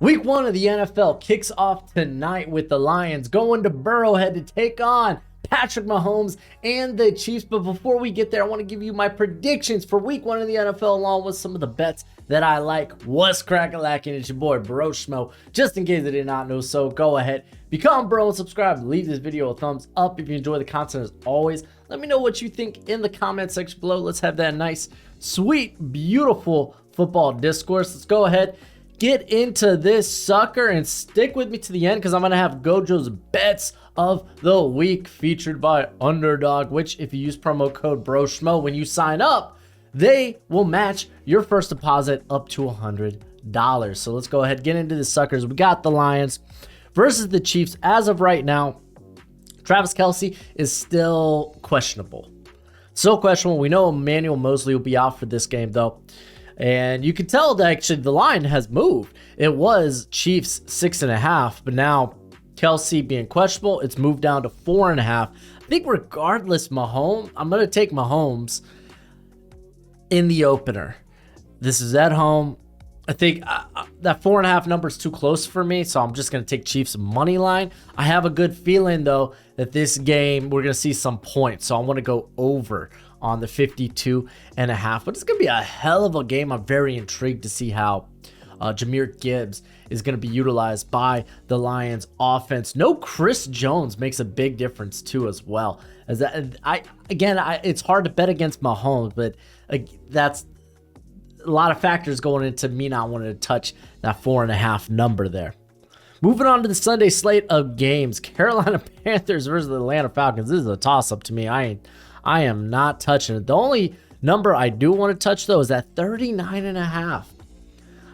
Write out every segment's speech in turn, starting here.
Week 1 of the NFL kicks off tonight with the Lions going to Burrowhead to take on Patrick Mahomes and the Chiefs. But before we get there, I want to give you my predictions for Week 1 of the NFL along with some of the bets that I like. What's crackalacking? It's your boy Broshmo. Just in case I did not know, so go ahead, become bro and subscribe. Leave this video a thumbs up if you enjoy the content as always. Let me know what you think in the comment section below. Let's have that nice, sweet, beautiful football discourse. Let's go ahead, get into this sucker and stick with me to the end because I'm going to have GoJo's bets of the week featured by Underdog, which if you use promo code Broshmo when you sign up, they will match your first deposit up to $100. So let's go ahead, get into the suckers. We got the Lions versus the Chiefs. As of right now, Travis Kelce is still questionable. Still questionable. We know Emmanuel Mosley will be out for this game though. And you can tell that actually the line has moved. It was Chiefs 6.5, but now Kelce being questionable, it's moved down to 4.5. I think regardless, Mahomes, I'm going to take Mahomes in the opener. This is at home. I think that 4.5 number is too close for me, so I'm just going to take Chiefs money line. I have a good feeling, though, that this game, we're going to see some points, so I want to go over on the 52.5. But it's going to be a hell of a game. I'm very intrigued to see how Jahmyr Gibbs is going to be utilized by the Lions offense. No Chris Jones makes a big difference too as well. As that, it's hard to bet against Mahomes, but that's a lot of factors going into me not wanting to touch that 4.5 number there. Moving on to the Sunday slate of games, Carolina Panthers versus the Atlanta Falcons. This is a toss-up to me. I am not touching it. The only number I do want to touch though is that 39.5.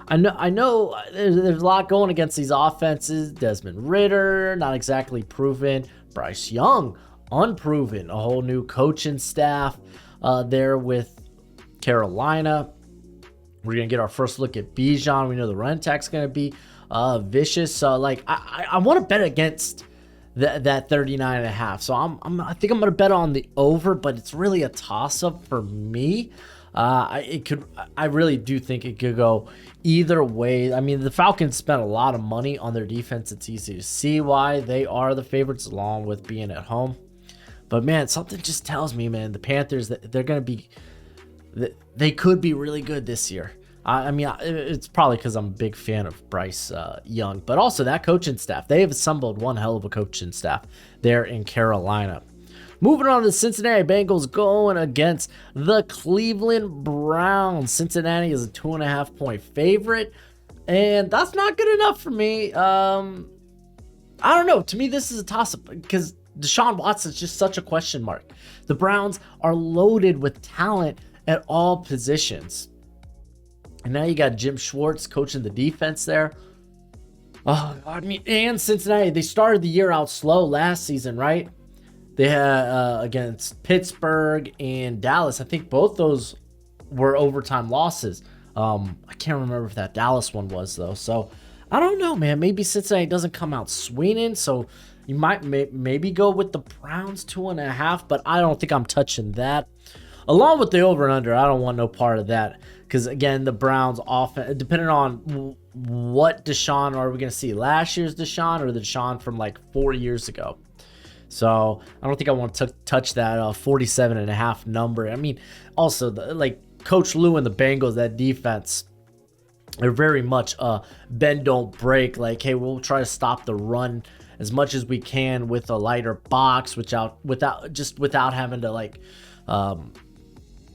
I know there's a lot going against these offenses. Desmond Ridder, not exactly proven. Bryce Young, unproven. A whole new coaching staff there with Carolina. We're going to get our first look at Bijan. We know the run attack's going to be vicious. So, I want to bet against that 39.5. So, I think I'm going to bet on the over, but it's really a toss-up for me. I really do think it could go either way. I mean, the Falcons spent a lot of money on their defense. It's easy to see why they are the favorites along with being at home. But man, something just tells me, man, the Panthers, they're going to be, they could be really good this year. I mean, it's probably because I'm a big fan of Bryce Young, but also that coaching staff. They have assembled one hell of a coaching staff there in Carolina. Moving on to the Cincinnati Bengals going against the Cleveland Browns. Cincinnati is a 2.5 point favorite, and that's not good enough for me. I don't know. To me, this is a toss-up because Deshaun Watson is just such a question mark. The Browns are loaded with talent at all positions. And now you got Jim Schwartz coaching the defense there. Oh, I mean, and Cincinnati, they started the year out slow last season, right? They had against Pittsburgh and Dallas. I think both those were overtime losses. I can't remember if that Dallas one was, though. So, I don't know, man. Maybe Cincinnati doesn't come out swinging. So, you might maybe go with the Browns 2.5. But I don't think I'm touching that. Along with the over and under, I don't want no part of that. Because, again, the Browns offense, depending on what Deshaun are we going to see. Last year's Deshaun or the Deshaun from like 4 years ago. So I don't think I want to touch that 47.5 number. I mean, also Coach Lou and the Bengals, that defense, they're very much bend don't break. Like, hey, we'll try to stop the run as much as we can with a lighter box, without having to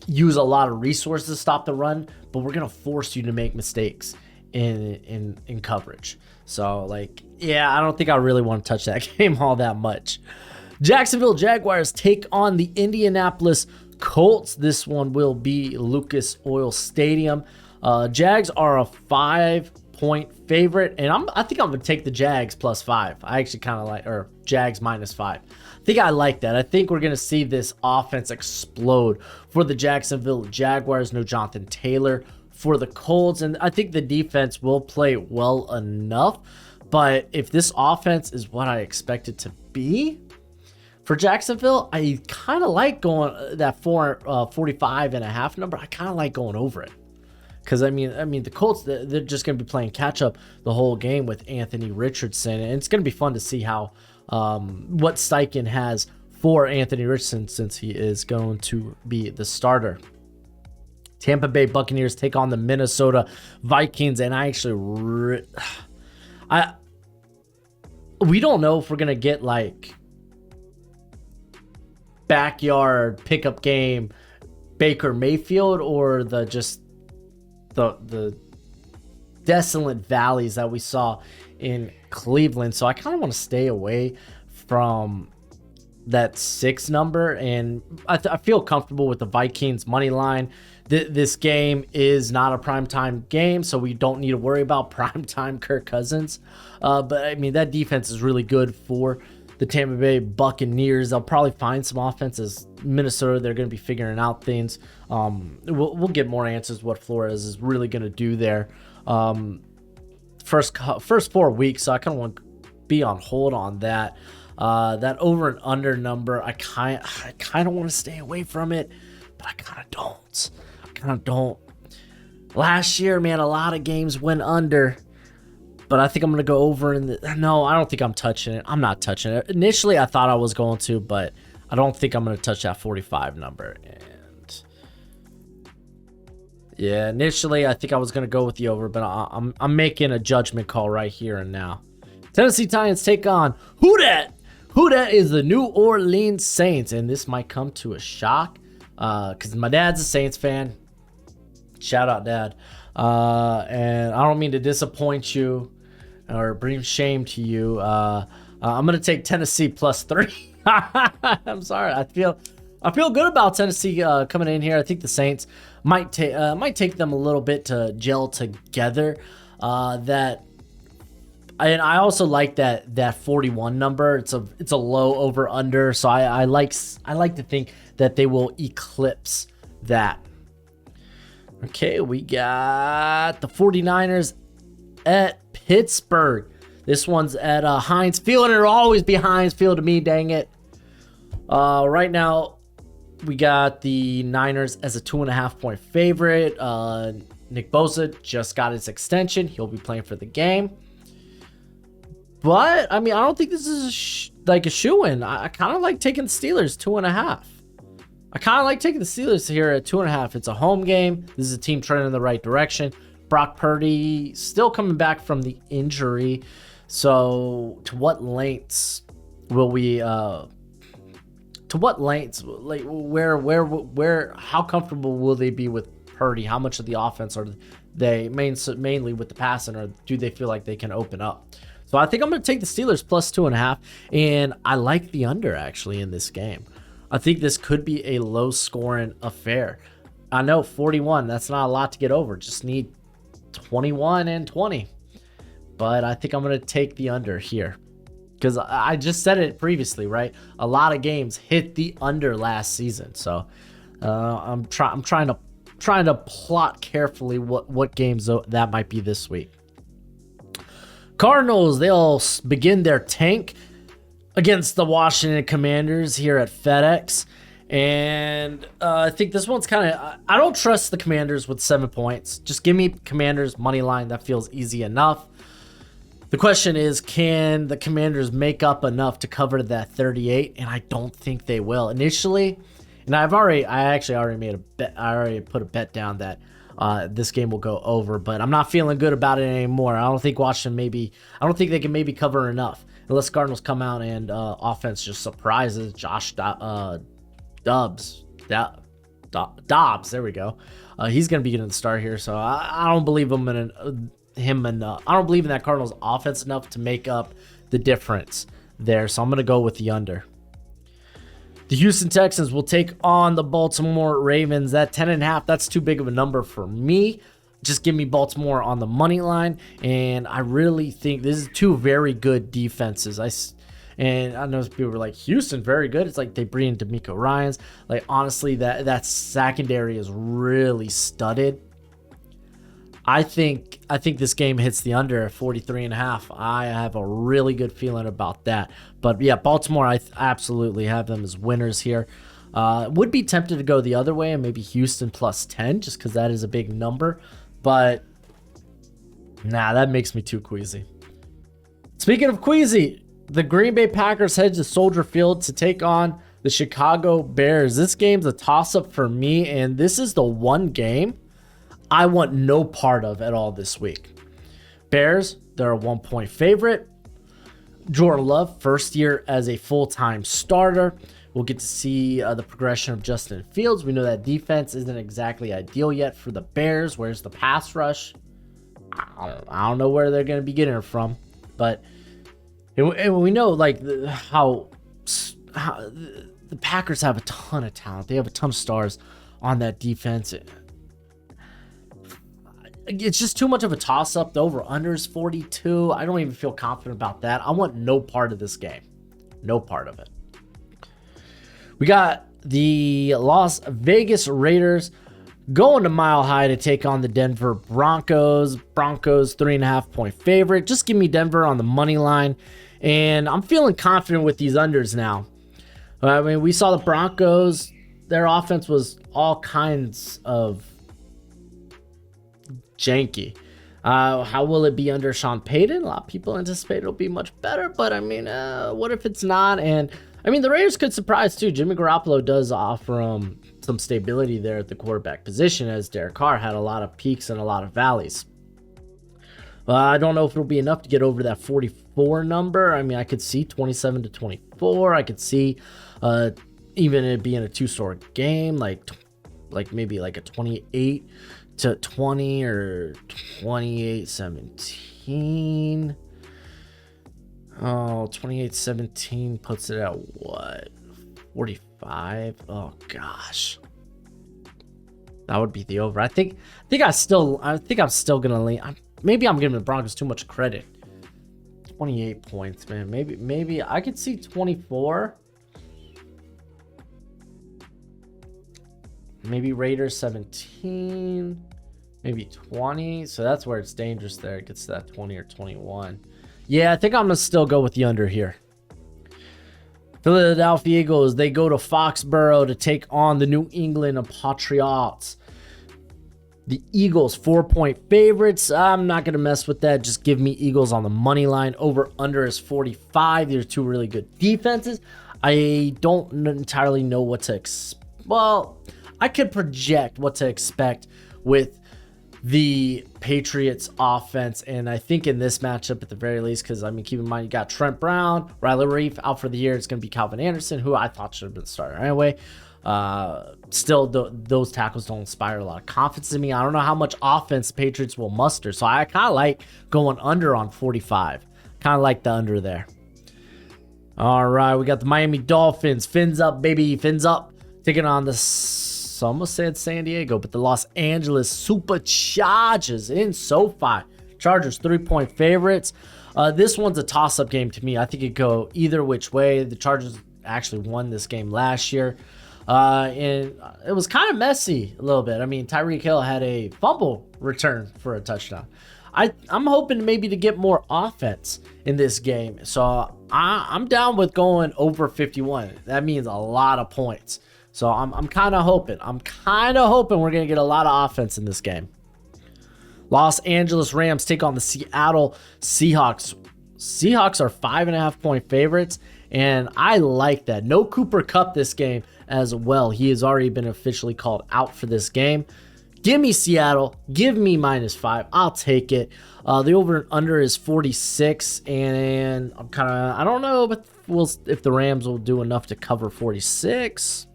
use a lot of resources to stop the run. But we're gonna force you to make mistakes in coverage. So I don't think I really want to touch that game all that much. Jacksonville Jaguars take on the Indianapolis Colts. This one will be Lucas Oil Stadium. Jags are a 5-point favorite, and I think I'm going to take the Jags +5. I actually kind of or Jags -5. I think I like that. I think we're going to see this offense explode for the Jacksonville Jaguars. No Jonathan Taylor for the Colts, and I think the defense will play well enough. But if this offense is what I expect it to be for Jacksonville, I kind of like going that 45.5 number. I kind of like going over it Because I mean, the Colts, they're just going to be playing catch up the whole game with Anthony Richardson, and it's going to be fun to see how what Steichen has for Anthony Richardson, since he is going to be the starter. Tampa Bay Buccaneers take on the Minnesota Vikings, and we don't know if we're gonna get like backyard pickup game Baker Mayfield, or the desolate valleys that we saw in Cleveland. So I kind of want to stay away from that 6 number, and I feel comfortable with the Vikings money line. This game is not a primetime game, so we don't need to worry about primetime Kirk Cousins. But I mean, that defense is really good for the Tampa Bay Buccaneers. They'll probably find some offenses. Minnesota, they're going to be figuring out things. We'll get more answers what Flores is really going to do there. First 4 weeks, so I kind of want to be on hold on that. That over and under number, I kind of want to stay away from it, but I kind of don't. Last year, man, a lot of games went under, but I think I'm going to go over no, I don't think I'm touching it. I'm not touching it. Initially, I thought I was going to, but I don't think I'm going to touch that 45 number. And yeah, initially, I think I was going to go with the over, but I'm making a judgment call right here and now. Tennessee Titans take on who dat? Who dat is the New Orleans Saints, and this might come to a shock because my dad's a Saints fan. Shout out, Dad. And I don't mean to disappoint you or bring shame to you. I'm gonna take Tennessee +3. I'm sorry. I feel good about Tennessee coming in here. I think the Saints might take them a little bit to gel together. And I also like that 41 number. It's a low over under, so I like to think that they will eclipse that. Okay, we got the 49ers at Pittsburgh. This one's at Heinz Field, and it'll always be Heinz Field to me, dang it. Right now, we got the Niners as a 2.5-point favorite. Nick Bosa just got his extension. He'll be playing for the game. But, I mean, I don't think this is like a shoo-in. I kind of like taking the Steelers 2.5. I kind of like taking the Steelers here at 2.5. It's a home game. This is a team trending in the right direction. Brock Purdy still coming back from the injury. So, to what lengths will we... how comfortable will they be with Purdy? How much of the offense are they mainly with the passing, or do they feel like they can open up? So I think I'm going to take the Steelers +2.5, and I like the under actually in this game. I think this could be a low-scoring affair. I know 41, that's not a lot to get over. Just need 21 and 20. But I think I'm going to take the under here. Because I just said it previously, right? A lot of games hit the under last season. So I'm trying to plot carefully what games that might be this week. Cardinals, they'll begin their tank against the Washington Commanders here at FedEx. And I think this one's kind of... I don't trust the Commanders with 7 points. Just give me Commanders money line. That feels easy enough. The question is, can the Commanders make up enough to cover that 38? And I don't think they will. Initially, and I actually already made a bet. I already put a bet down that this game will go over, but I'm not feeling good about it anymore. I don't think Washington I don't think they can maybe cover enough unless Cardinals come out and offense just surprises Josh Dobbs. There we go. He's going to be getting the start here, so I don't believe I don't believe in that Cardinals offense enough to make up the difference there, so I'm going to go with the under. The Houston Texans will take on the Baltimore Ravens. That 10.5, that's too big of a number for me. Just give me Baltimore on the money line, and I really think this is two very good defenses. And I know people were like, Houston, very good. It's like they bring in D'Amico Ryans. Like, honestly, that secondary is really studded. I think this game hits the under at 43.5. I have a really good feeling about that. But yeah, Baltimore, I absolutely have them as winners here. Would be tempted to go the other way and maybe Houston +10, just because that is a big number. but nah, that makes me too queasy. Speaking of queasy, the Green Bay Packers head to Soldier Field to take on the Chicago Bears. This game's a toss-up for me, and this is the one game I want no part of at all this week. Bears, they're a 1-point favorite. Jordan Love, first year as a full-time starter. We'll get to see the progression of Justin Fields. We know that defense isn't exactly ideal yet for the Bears. Where's the pass rush? I don't know where they're going to be getting it from, but we know like how the Packers have a ton of talent. They have a ton of stars on that defense. It's just too much of a toss-up. The over-under is 42. I don't even feel confident about that. I want no part of this game. No part of it. We got the Las Vegas Raiders going to Mile High to take on the Denver Broncos. Broncos 3.5-point favorite. Just give me Denver on the money line. And I'm feeling confident with these unders now. I mean, we saw the Broncos. Their offense was all kinds of janky. How will it be under Sean Payton? A lot of people anticipate it'll be much better, but I mean, what if it's not? And I mean, the Raiders could surprise too. Jimmy Garoppolo does offer some stability there at the quarterback position, as Derek Carr had a lot of peaks and a lot of valleys. I don't know if it'll be enough to get over that 44 number. I mean, I could see 27-24. I could see even it being a two-score game, like maybe like a 28-20 or 28-17. Oh, 28-17 puts it at what? 45? Oh gosh. That would be the over. I think I'm still gonna lean. Maybe I'm giving the Broncos too much credit. 28 points, man. Maybe I could see 24. Maybe Raiders 17. Maybe 20. So that's where it's dangerous there. It gets to that 20 or 21. Yeah, I think I'm going to still go with the under here. Philadelphia Eagles, they go to Foxborough to take on the New England Patriots. The Eagles, 4-point favorites. I'm not going to mess with that. Just give me Eagles on the money line. Over under is 45. These are two really good defenses. I don't entirely know what to expect. Well, I could project what to expect with the Patriots offense, and I think in this matchup at the very least, because I mean, keep in mind you got Trent Brown, Riley Reef out for the year. It's going to be Calvin Anderson, who I thought should have been the starter anyway. Still, those tackles don't inspire a lot of confidence in me. I don't know how much offense the Patriots will muster, so I kind of like going under on 45. Kind of like the under there. All right, we got the Miami Dolphins. Fins up, baby, fins up. Taking on the, I almost said San Diego, but the Los Angeles Superchargers in SoFi. Chargers 3-point favorites. This one's a toss-up game to me. I think it could go either which way. The Chargers actually won this game last year. And it was kind of messy a little bit. I mean, Tyreek Hill had a fumble return for a touchdown. I'm hoping maybe to get more offense in this game. So I'm down with going over 51. That means a lot of points. So I'm kind of hoping. We're going to get a lot of offense in this game. Los Angeles Rams take on the Seattle Seahawks. Seahawks are 5.5-point favorites, and I like that. No Cooper Kupp this game as well. He has already been officially called out for this game. Give me Seattle. Give me -5. I'll take it. The over and under is 46, and I don't know, but if the Rams will do enough to cover 46.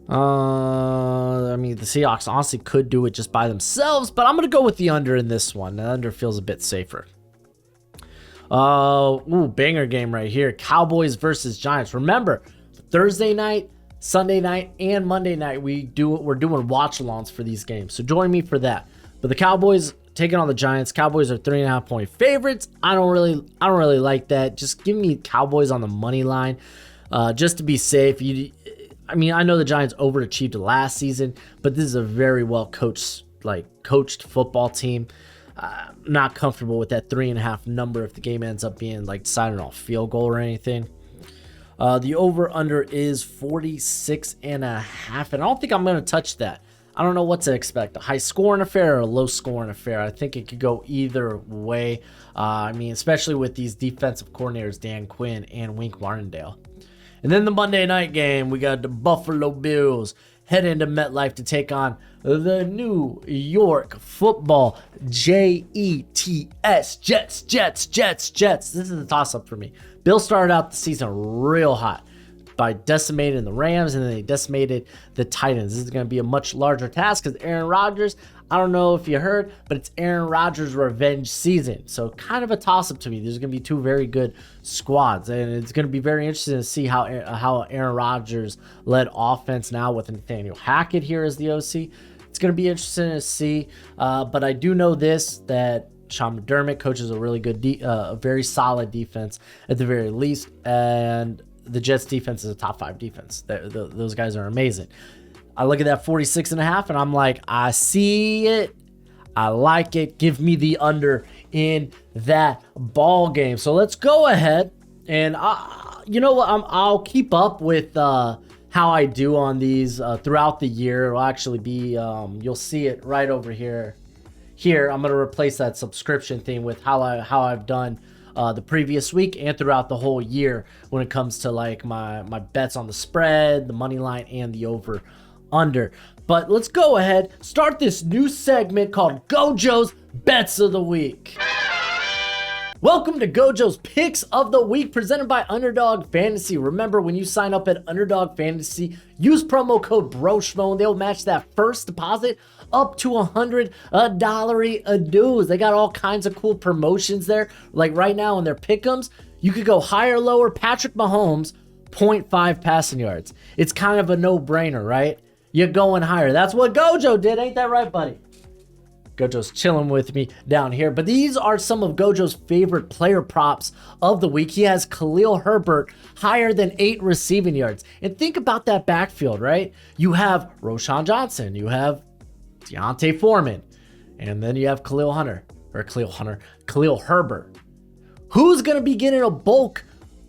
I mean, the Seahawks honestly could do it just by themselves, but I'm going to go with the under in this one. The under feels a bit safer. Banger game right here. Cowboys versus Giants. Remember, Thursday night, Sunday night, and Monday night, we're doing watch-alongs for these games. So join me for that. But the Cowboys taking on the Giants. Cowboys are 3.5-point favorites. I don't really like that. Just give me Cowboys on the money line, just to be safe. I mean, I know the Giants overachieved last season, but this is a very well coached football team. Not comfortable with that 3.5 number if the game ends up being decided on a field goal or anything. The over under is 46.5, and I don't think I'm going to touch that. I don't know what to expect. A high scoring affair or a low scoring affair. I think it could go either way. I mean, especially with these defensive coordinators, Dan Quinn and Wink Martindale. And then the Monday night game, we got the Buffalo Bills head into MetLife to take on the New York Football Jets. Jets. This is a toss-up for me. Bills started out the season real hot by decimating the Rams, and then they decimated the Titans. This is going to be a much larger task because Aaron Rodgers, I don't know if you heard, but it's Aaron Rodgers' revenge season. So kind of a toss-up to me. There's going to be two very good squads, and it's going to be very interesting to see how Aaron Rodgers led offense now with Nathaniel Hackett here as the OC. It's going to be interesting to see, but I do know this, that Sean McDermott coaches a really good, a very solid defense at the very least, and the Jets defense is a top 5 defense. Those guys are amazing. I look at that 46.5 and I'm like, I see it. I like it. Give me the under in that ball game. So let's go ahead and you know what? I'll keep up with how I do on these throughout the year. It'll actually be you'll see it right over here. Here, I'm going to replace that subscription thing with how I've done the previous week and throughout the whole year when it comes to like my bets on the spread, the money line, and the over under. But let's go ahead, start this new segment called GoJo's Bets of the Week. Welcome to GoJo's Picks of the Week, presented by Underdog Fantasy. Remember, when you sign up at Underdog Fantasy, use promo code Broshmo and they'll match that first deposit up to $100 a dues. They got all kinds of cool promotions there. Like right now in their pick'ems, you could go higher, lower. Patrick Mahomes, 0.5 passing yards. It's kind of a no-brainer, right? You're going higher. That's what GoJo did. Ain't that right, buddy? GoJo's chilling with me down here. But these are some of GoJo's favorite player props of the week. He has Khalil Herbert higher than 8 receiving yards. And think about that backfield, right? You have Roschon Johnson. You have Deontay Foreman. And then you have Khalil Herbert. Who's going to be getting a bulk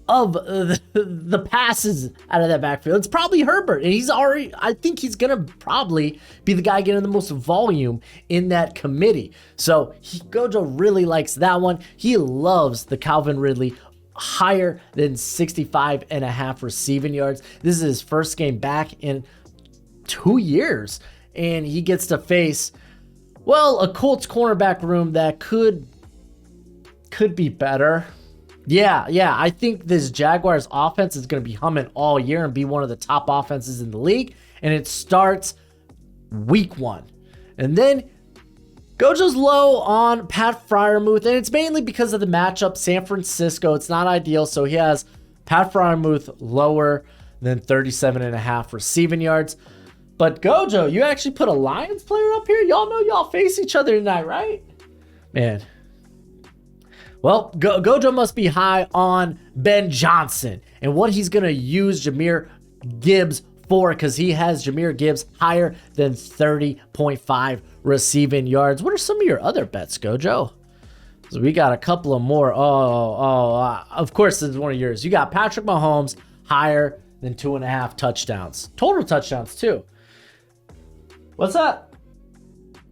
of the passes out of that backfield? It's probably Herbert, and I think he's gonna probably be the guy getting the most volume in that committee. So GoJo really likes that one. He loves the Calvin Ridley higher than 65.5 receiving yards. This is his first game back in 2 years, and he gets to face, well, a Colts cornerback room that could be better. Yeah, I think this Jaguars offense is going to be humming all year and be one of the top offenses in the league. And it starts week 1. And then GoJo's low on Pat Freiermuth, and it's mainly because of the matchup, San Francisco. It's not ideal, so he has Pat Freiermuth lower than 37.5 receiving yards. But GoJo, you actually put a Lions player up here? Y'all know y'all face each other tonight, right? Man. Well, GoJo must be high on Ben Johnson and what he's going to use Jahmyr Gibbs for, because he has Jahmyr Gibbs higher than 30.5 receiving yards. What are some of your other bets, GoJo? So we got a couple of more. Of course, this is one of yours. You got Patrick Mahomes higher than 2.5 touchdowns. Total touchdowns, too. What's up?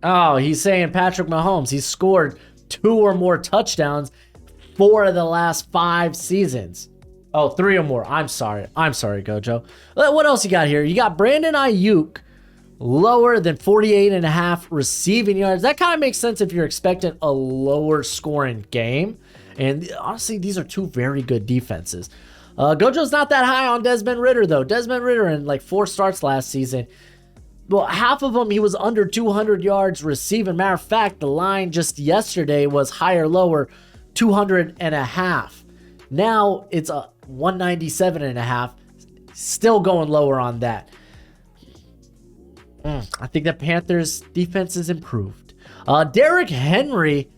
Oh, he's saying Patrick Mahomes. He's scored 2 or more touchdowns 4 of the last 5 seasons. Oh, 3 or more. I'm sorry, GoJo. What else you got here? You got Brandon Ayuk lower than 48.5 receiving yards. That kind of makes sense if you're expecting a lower scoring game. And honestly, these are 2 very good defenses. GoJo's not that high on Desmond Ridder, though. Desmond Ridder in like 4 starts last season, well, half of them he was under 200 yards receiving. Matter of fact, the line just yesterday was higher, lower, 200.5. Now it's a 197.5. Still going lower on that. I think the Panthers defense is improved. Derrick Henry,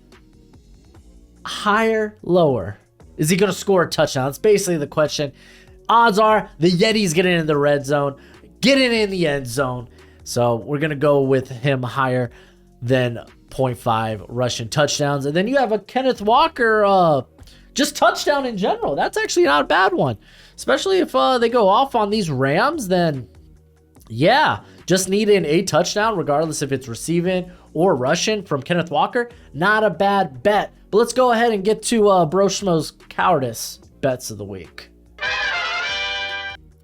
higher, lower. Is he going to score a touchdown? That's basically the question. Odds are the Yetis getting in the red zone, getting in the end zone. So we're going to go with him higher than 0.5 rushing touchdowns. And then you have a Kenneth Walker, just touchdown in general. That's actually not a bad one. Especially if they go off on these Rams, then yeah, Just needing a touchdown, regardless if it's receiving or rushing from Kenneth Walker. Not a bad bet. But let's go ahead and get to Broshmo's cowardice bets of the week.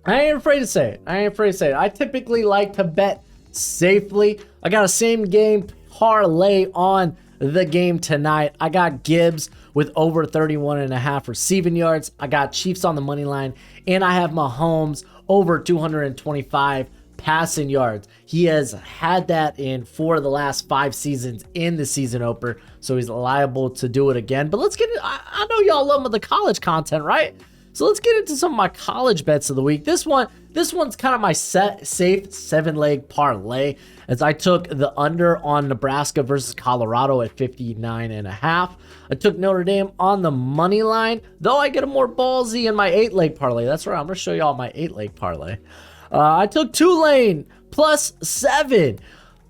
I ain't afraid to say it. I typically like to bet safely. I got a same game parlay on the game tonight. I got Gibbs with over 31.5 receiving yards. I got Chiefs on the money line, and I have Mahomes over 225 passing yards. He has had that in 4 of the last 5 seasons in the season opener, so he's liable to do it again. But let's get it. I know y'all love the college content, right? So let's get into some of my college bets of the week. This one's kind of my safe 7-leg parlay, as I took the under on Nebraska versus Colorado at 59.5. I took Notre Dame on the money line, though I get a more ballsy in my 8-leg parlay. That's right, I'm gonna show y'all my 8-leg parlay. I took Tulane +7.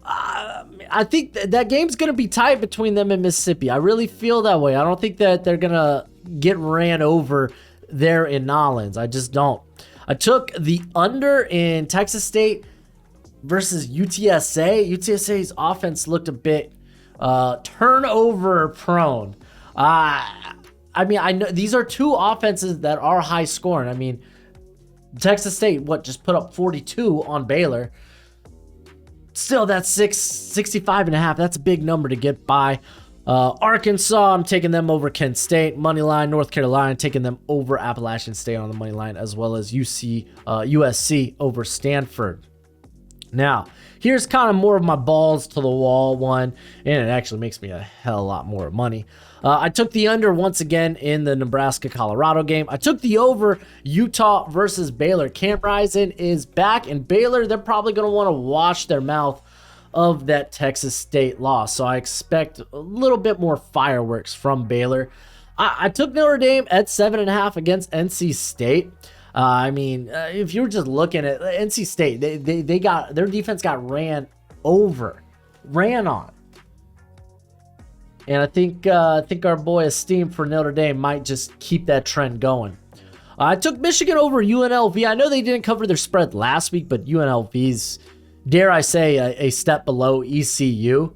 I think that game's gonna be tight between them and Mississippi. I really feel that way. I don't think that they're gonna get ran over there in Nolens. I just don't. I took the under in Texas State versus UTSA. UTSA's offense looked a bit turnover prone. I mean, I know these are two offenses that are high scoring. I mean, Texas State, just put up 42 on Baylor. Still, that's 65.5. That's a big number to get by. Arkansas, I'm taking them over Kent State. Money line, North Carolina, taking them over Appalachian State on the money line, as well as USC over Stanford. Now, here's kind of more of my balls to the wall one, and it actually makes me a hell of a lot more money. I took the under once again in the Nebraska-Colorado game. I took the over Utah versus Baylor. Cam Rising is back, and Baylor, they're probably going to want to wash their mouth of that Texas State loss. So I expect a little bit more fireworks from Baylor. I took Notre Dame at 7.5 against NC State. I mean, if you were just looking at NC State, they got their defense got ran on. And I think our boy Esteem for Notre Dame might just keep that trend going. I took Michigan over UNLV. I know they didn't cover their spread last week, but UNLV's, dare I say, a step below ECU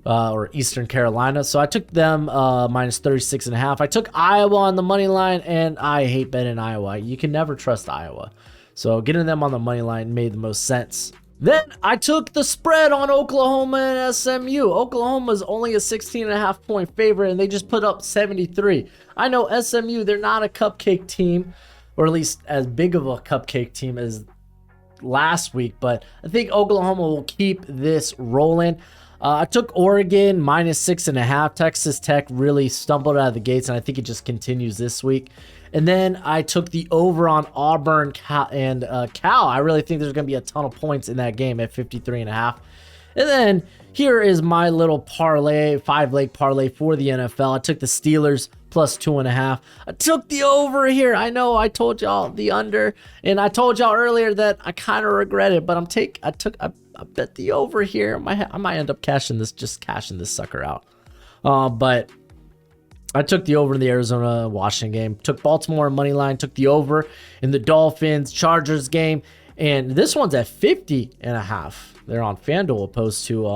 or Eastern Carolina. So I took them minus 36.5. I took Iowa on the money line, and I hate betting Iowa. You can never trust Iowa. So getting them on the money line made the most sense. Then I took the spread on Oklahoma and SMU. Oklahoma's only a 16.5 point favorite, and they just put up 73. I know SMU, they're not a cupcake team, or at least as big of a cupcake team as last week, but I think Oklahoma will keep this rolling. I took Oregon minus 6.5. Texas Tech really stumbled out of the gates, and I think it just continues this week. And then I took the over on Auburn and Cal. I really think there's going to be a ton of points in that game at 53.5. And then here is my little parlay, 5-leg parlay for the NFL. I took the Steelers plus 2.5. I took the over here. I know I told y'all the under, and I told y'all earlier that I kind of regret it, but I bet the over here. I might end up cashing this sucker out. But I took the over in the Arizona-Washington game. Took Baltimore money line. Took the over in the Dolphins-Chargers game. And this one's at 50.5. They're on FanDuel opposed to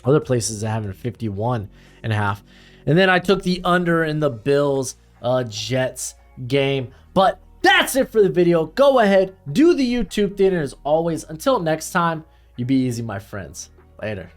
other places that have a 51.5. And then I took the under in the Bills-Jets game. But that's it for the video. Go ahead, do the YouTube thing. And as always, until next time, you be easy, my friends. Later.